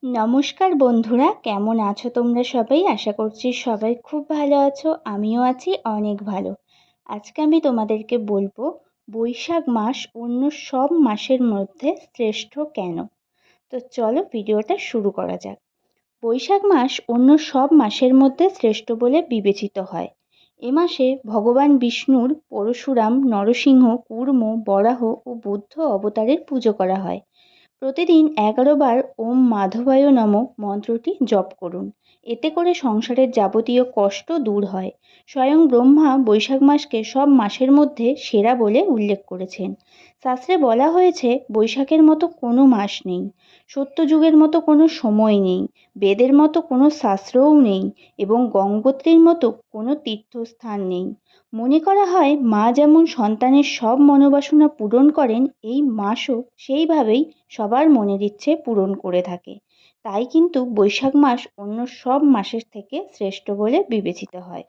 নমস্কার বন্ধুরা, কেমন আছো তোমরা সবাই? আশা করছি সবাই খুব ভালো আছো। আমিও আছি অনেক ভালো। আজকে আমি তোমাদেরকে বলবো বৈশাখ মাস অন্য সব মাসের মধ্যে শ্রেষ্ঠ কেন। তো চলো ভিডিওটা শুরু করা যাক। বৈশাখ মাস অন্য সব মাসের মধ্যে শ্রেষ্ঠ বলে বিবেচিত হয়। এ মাসে ভগবান বিষ্ণুর পরশুরাম, নরসিংহ, কূর্ম, বরাহ ও বুদ্ধ অবতারের পুজো করা হয়। প্রতিদিন 11 বার ওম মাধবায় নমঃ মন্ত্রটি জপ করুন। এতে করে সংসারের যাবতীয় কষ্ট দূর হয়। স্বয়ং ব্রহ্মা বৈশাখ মাসকে সব মাসের মধ্যে সেরা বলে উল্লেখ করেছেন। শাস্ত্রে বলা হয়েছে বৈশাখের মতো কোনো মাস নেই, সত্যযুগের মতো কোনো সময় নেই, বেদের মতো কোনো শাস্ত্রও নেই এবং গঙ্গোত্রীর মতো কোনো তীর্থস্থান নেই। মনে করা হয় মা যেমন সন্তানের সব মনোবাসনা পূরণ করেন, এই মাসও সেইভাবেই সবার মনের ইচ্ছে পূরণ করে থাকে। তাই কিন্তু বৈশাখ মাস অন্য সব মাসের থেকে শ্রেষ্ঠ বলে বিবেচিত হয়।